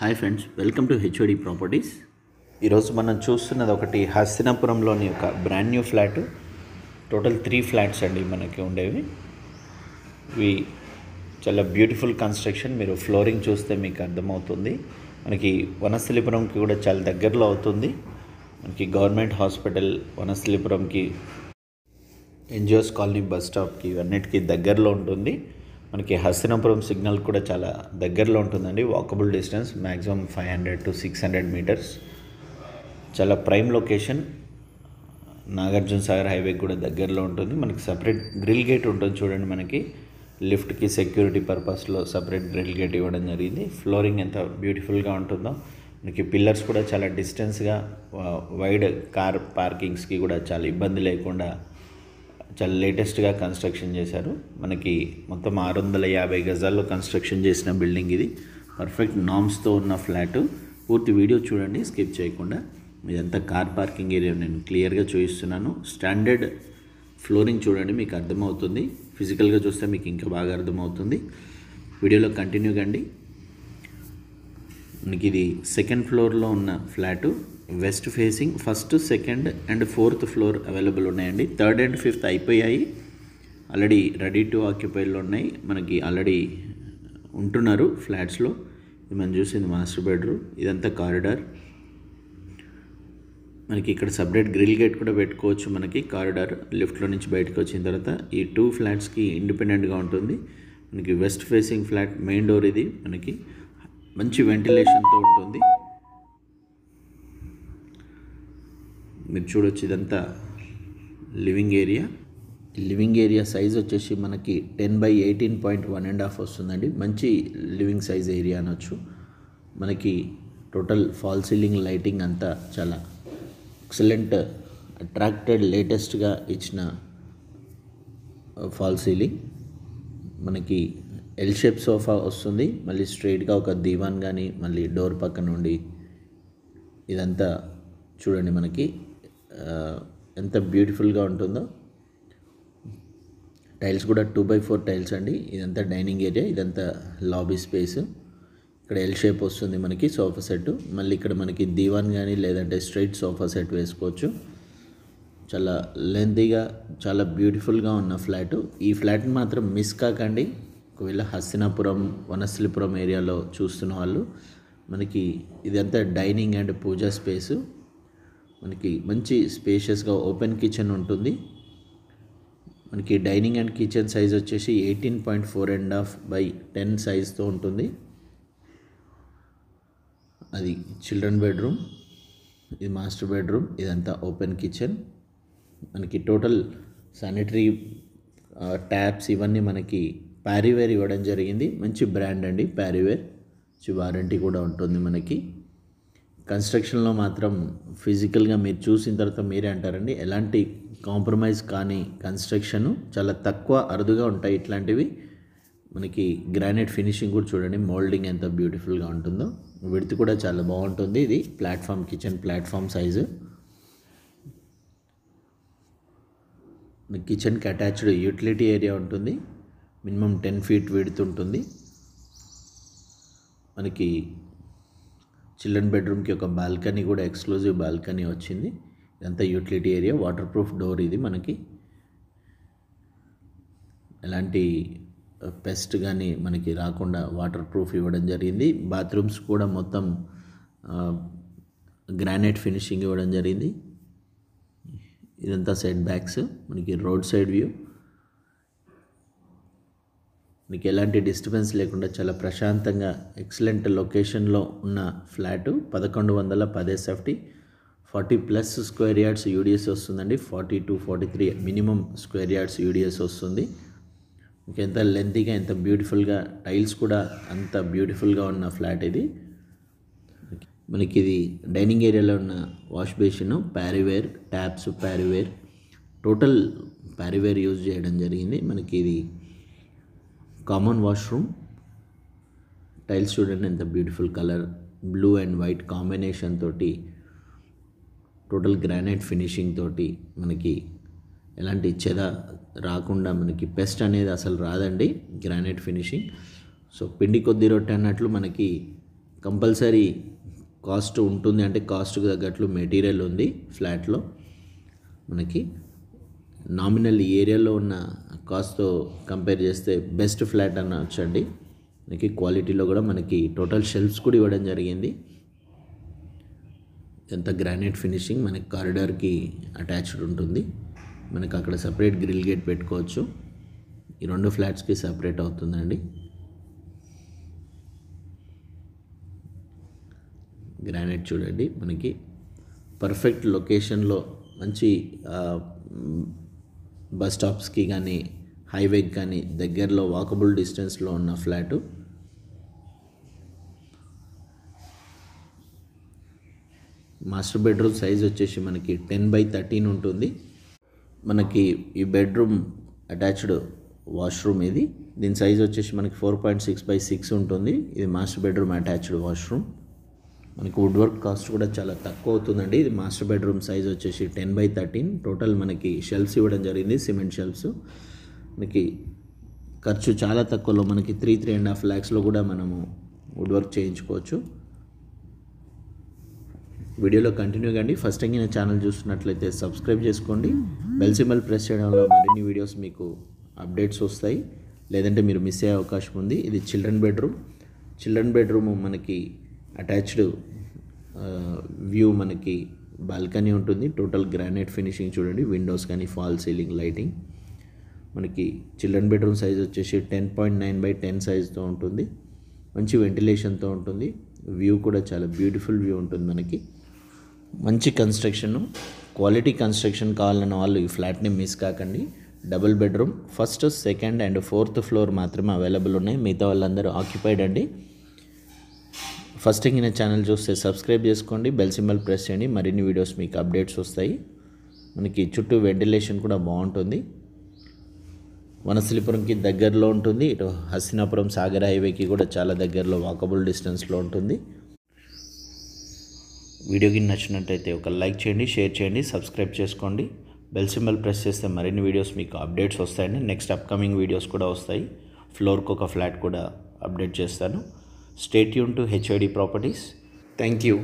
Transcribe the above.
Hi friends, welcome to HOD properties. ఈరోజు మనం చూస్తున్నది ఒకటి హస్తినాపురంలోని ఒక brand new flat. Total 3 flats అండి మనకి ఉండేవి. ఇవి చాలా బ్యూటిఫుల్ కన్స్ట్రక్షన్. మీరు ఫ్లోరింగ్ చూస్తే మీకు అర్థమవుతుంది. మనకి వనస్థలిపురంకి కూడా చాలా దగ్గరలో అవుతుంది. మనకి గవర్నమెంట్ హాస్పిటల్ వనస్థలిపురంకి, ఎన్జిఓస్ కాలనీ బస్ స్టాప్కి అన్నిటికీ దగ్గరలో ఉంటుంది. మనకి హస్తినాపురం సిగ్నల్ కూడా చాలా దగ్గరలో ఉంటుందండి. Walkable distance maximum 500 to 600 metres. చాలా prime location. Nagarjuna Sagar highway కూడా దగ్గరలో ఉంటుంది. మనకి సపరేట్ గ్రిల్ గేట్ ఉంటుంది చూడండి. మనకి లిఫ్ట్కి సెక్యూరిటీ పర్పస్లో సపరేట్ గ్రిల్ గేట్ ఇవ్వడం జరిగింది. ఫ్లోరింగ్ ఎంత బ్యూటిఫుల్గా ఉంటుందో. మనకి పిల్లర్స్ కూడా చాలా డిస్టెన్స్గా, వైడ్ కార్ పార్కింగ్స్కి కూడా చాలా ఇబ్బంది లేకుండా చాలా లేటెస్ట్గా కన్స్ట్రక్షన్ చేశారు. మనకి మొత్తం 650 గజాల్లో కన్స్ట్రక్షన్ చేసిన బిల్డింగ్ ఇది. పర్ఫెక్ట్ నామ్స్తో ఉన్న ఫ్లాటు. పూర్తి వీడియో చూడండి స్కిప్ చేయకుండా. ఇదంతా కార్ పార్కింగ్ ఏరియా నేను క్లియర్గా చూపిస్తున్నాను. స్టాండర్డ్ ఫ్లోరింగ్ చూడండి, మీకు అర్థమవుతుంది. ఫిజికల్గా చూస్తే మీకు ఇంకా బాగా అర్థమవుతుంది. వీడియోలో కంటిన్యూ కండి. మనకి ఇది సెకండ్ ఫ్లోర్లో ఉన్న flat. West facing. First, second and fourth floor available ఉన్నాయండి. థర్డ్ అండ్ ఫిఫ్త్ అయిపోయాయి. ఆల్రెడీ రెడీ టు ఆక్యుపైలో ఉన్నాయి. మనకి ఆల్రెడీ ఉంటున్నారు ఫ్లాట్స్లో. ఇది మనం చూసింది మాస్టర్ బెడ్రూమ్. ఇదంతా కారిడార్. మనకి ఇక్కడ సపరేట్ గ్రిల్ గేట్ కూడా పెట్టుకోవచ్చు. మనకి కారిడార్ లిఫ్ట్లో నుంచి బయటకు వచ్చిన తర్వాత ఈ 2 ఫ్లాట్స్కి ఇండిపెండెంట్గా ఉంటుంది. మనకి west facing flat main door ఇది. మనకి మంచి వెంటిలేషన్తో ఉంటుంది. మీరు చూడొచ్చు, ఇదంతా living area. Living area size వచ్చేసి మనకి 10/18.1.5 వస్తుందండి. మంచి లివింగ్ సైజ్ ఏరియా అనొచ్చు. మనకి టోటల్ ఫాల్ సీలింగ్ లైటింగ్ అంతా చాలా ఎక్సలెంట్, అట్రాక్టెడ్, లేటెస్ట్గా ఇచ్చిన ఫాల్ సీలింగ్. మనకి ఎల్ షేప్ సోఫా వస్తుంది. మళ్ళీ స్ట్రైట్గా ఒక దీవాన్ కానీ, మళ్ళీ డోర్ పక్క నుండి ఇదంతా చూడండి మనకి ఎంత బ్యూటిఫుల్గా ఉంటుందో. టైల్స్ కూడా 2x4 టైల్స్ అండి. ఇదంతా డైనింగ్ ఏరియా, ఇదంతా లాబీ స్పేస్. ఇక్కడ ఎల్ షేప్ వస్తుంది మనకి సోఫా సెట్. మళ్ళీ ఇక్కడ మనకి దీవాన్ కానీ లేదంటే స్ట్రైట్ సోఫా సెట్ వేసుకోవచ్చు. చాలా లెంతీగా, చాలా బ్యూటిఫుల్గా ఉన్న ఫ్లాటు. ఈ ఫ్లాట్ని మాత్రం మిస్ కాకండి. ఒకవేళ హస్తినాపురం, వనస్థలిపురం ఏరియాలో చూస్తున్న వాళ్ళు. మనకి ఇదంతా డైనింగ్ అండ్ పూజా స్పేసు. మనకి మంచి స్పేషియస్గా ఓపెన్ కిచెన్ ఉంటుంది. మనకి డైనింగ్ అండ్ కిచెన్ సైజ్ వచ్చేసి 18.4.5/10 సైజ్తో ఉంటుంది. అది చిల్డ్రన్ బెడ్రూమ్. ఇది మాస్టర్ బెడ్రూమ్. ఇదంతా ఓపెన్ కిచెన్. మనకి టోటల్ శానిటరీ ట్యాప్స్ ఇవన్నీ మనకి ప్యారీవేర్ ఇవ్వడం జరిగింది. మంచి బ్రాండ్ అండి ప్యారీవేర్. వారంటీ కూడా ఉంటుంది మనకి. కన్స్ట్రక్షన్లో మాత్రం ఫిజికల్గా మీరు చూసిన తర్వాత మీరే అంటారండి, ఎలాంటి కాంప్రమైజ్ కానీ కన్స్ట్రక్షన్ చాలా తక్కువ, అరుదుగా ఉంటాయి ఇట్లాంటివి. మనకి గ్రానైట్ ఫినిషింగ్ కూడా చూడండి, మోల్డింగ్ ఎంత బ్యూటిఫుల్గా ఉంటుందో. విడ్త్ కూడా చాలా బాగుంటుంది. ఇది ప్లాట్ఫామ్, కిచెన్ ప్లాట్ఫామ్ సైజు. కిచెన్కి అటాచ్డ్ యూటిలిటీ ఏరియా ఉంటుంది. మినిమం 10 feet విడ్త్ ఉంటుంది. మనకి చిల్డ్రన్ బెడ్రూమ్కి ఒక బాల్కనీ కూడా, ఎక్స్క్లూజివ్ బాల్కనీ వచ్చింది. ఇదంతా utility area. Water proof door ఇది. మనకి ఎలాంటి పెస్ట్ కానీ మనకి రాకుండా వాటర్ ప్రూఫ్ ఇవ్వడం జరిగింది. బాత్రూమ్స్ కూడా మొత్తం గ్రానైట్ ఫినిషింగ్ ఇవ్వడం జరిగింది. ఇదంతా సెట్ బ్యాక్స్. మనకి రోడ్ సైడ్ వ్యూ. మీకు ఎలాంటి డిస్టర్బెన్స్ లేకుండా చాలా ప్రశాంతంగా ఎక్సలెంట్ లొకేషన్లో ఉన్న flat. 1110 SFT, 40+ square yards UDS వస్తుందండి. 40 to 43 minimum square yards UDS వస్తుంది. మీకు ఎంత లెంతీగా, ఎంత బ్యూటిఫుల్గా, టైల్స్ కూడా అంత బ్యూటిఫుల్గా ఉన్న ఫ్లాట్ ఇది. మనకి ఇది డైనింగ్ ఏరియాలో ఉన్న wash basin, Parryware taps, Parryware, total Parryware use చేయడం జరిగింది. మనకి ఇది కామన్ వాష్రూమ్. టైల్స్ చూడండి ఎంత beautiful colour, blue and white combination తోటి, టోటల్ గ్రానైట్ ఫినిషింగ్ తోటి మనకి ఎలాంటి చెద రాకుండా, మనకి పెస్ట్ అనేది అసలు రాదండి గ్రానైట్ ఫినిషింగ్. సో పిండి కొద్ది రొట్టె అన్నట్లు మనకి కంపల్సరీ కాస్ట్ ఉంటుంది, అంటే కాస్ట్కి తగ్గట్లు మెటీరియల్ ఉంది ఫ్లాట్లో. మనకి నామినల్ ఏరియాలో ఉన్న కాస్ట్తో కంపేర్ చేస్తే బెస్ట్ ఫ్లాట్ అనొచ్చండి. మనకి క్వాలిటీలో కూడా మనకి టోటల్ షెల్ఫ్స్ కూడా ఇవ్వడం జరిగింది. ఎంత గ్రానైట్ ఫినిషింగ్, మనకి కారిడార్కి అటాచ్డ్ ఉంటుంది. మనకి అక్కడ సపరేట్ గ్రిల్ గేట్ పెట్టుకోవచ్చు. ఈ 2 ఫ్లాట్స్కి సపరేట్ అవుతుందండి. గ్రానైట్ చూడండి, మనకి పర్ఫెక్ట్ లొకేషన్లో మంచి బస్ స్టాప్స్కి కానీ హైవేకి కానీ దగ్గరలో వాకబుల్ డిస్టెన్స్లో ఉన్న ఫ్లాటు. మాస్టర్ బెడ్రూమ్ సైజ్ వచ్చేసి మనకి 10/13 ఉంటుంది. మనకి ఈ బెడ్రూమ్ అటాచ్డ్ వాష్రూమ్ ఇది. దీని సైజ్ వచ్చేసి మనకి 4.6/6 ఉంటుంది. ఇది మాస్టర్ బెడ్రూమ్ అటాచ్డ్ వాష్రూమ్. మనకి వుడ్ వర్క్ కాస్ట్ కూడా చాలా తక్కువ అవుతుందండి. ఇది మాస్టర్ బెడ్రూమ్ సైజ్ వచ్చేసి 10/13. టోటల్ మనకి షెల్ఫ్స్ ఇవ్వడం జరిగింది, సిమెంట్ షెల్ఫ్స్. మనకి ఖర్చు చాలా తక్కువలో మనకి 3.5 lakhsలో కూడా మనము వుడ్ వర్క్ చేయించుకోవచ్చు. వీడియోలో కంటిన్యూ కండి. ఫస్ట్ టైం నా ఛానల్ చూస్తున్నట్లయితే సబ్స్క్రైబ్ చేసుకోండి. బెల్ సింబల్ ప్రెస్ చేయడం వల్ల మరిన్ని వీడియోస్ మీకు అప్డేట్స్ వస్తాయి, లేదంటే మీరు మిస్ అయ్యే అవకాశం ఉంది. ఇది చిల్డ్రన్ బెడ్రూమ్ మనకి అటాచ్డ్ వ్యూ, మనకి బాల్కనీ ఉంటుంది. టోటల్ గ్రానైట్ ఫినిషింగ్ చూడండి, విండోస్ కానీ ఫాల్ సీలింగ్ లైటింగ్. మనకి చిల్డ్రన్ బెడ్రూమ్ సైజ్ వచ్చేసి 10.9/10 సైజ్తో ఉంటుంది. మంచి వెంటిలేషన్తో ఉంటుంది. వ్యూ కూడా చాలా బ్యూటిఫుల్ వ్యూ ఉంటుంది. మనకి మంచి కన్స్ట్రక్షన్, క్వాలిటీ కన్స్ట్రక్షన్ కావాలన్న వాళ్ళు ఈ ఫ్లాట్ని మిస్ కాకండి. Double bedroom, first, second and 4th floor మాత్రమే అవైలబుల్ ఉన్నాయి. మిగతా వాళ్ళందరూ ఆక్యుపైడ్ అండి. ఫస్ట్ టైం నా ఛానల్ చూస్తే సబ్స్క్రైబ్ చేసుకోండి, బెల్ సింబల్ ప్రెస్ చేయండి. మరిన్ని వీడియోస్ మీకు అప్డేట్స్ వస్తాయి. మనకి చుట్టూ వెంటిలేషన్ కూడా బాగుంటుంది. వనస్థలిపురంకి దగ్గరలో ఉంటుంది. ఇటు హస్తినాపురం సాగర్ హైవేకి కూడా చాలా దగ్గరలో వాకబుల్ డిస్టెన్స్లో ఉంటుంది. వీడియోకి నచ్చినట్టయితే ఒక లైక్ చేయండి, షేర్ చేయండి, సబ్స్క్రైబ్ చేసుకోండి. బెల్ సింబల్ ప్రెస్ చేస్తే మరిన్ని వీడియోస్ మీకు అప్డేట్స్ వస్తాయండి. నెక్స్ట్ అప్కమింగ్ వీడియోస్ కూడా వస్తాయి. ఫ్లోర్కి ఒక ఫ్లాట్ కూడా అప్డేట్ చేస్తాను. Stay tune to HOD properties. Thank you.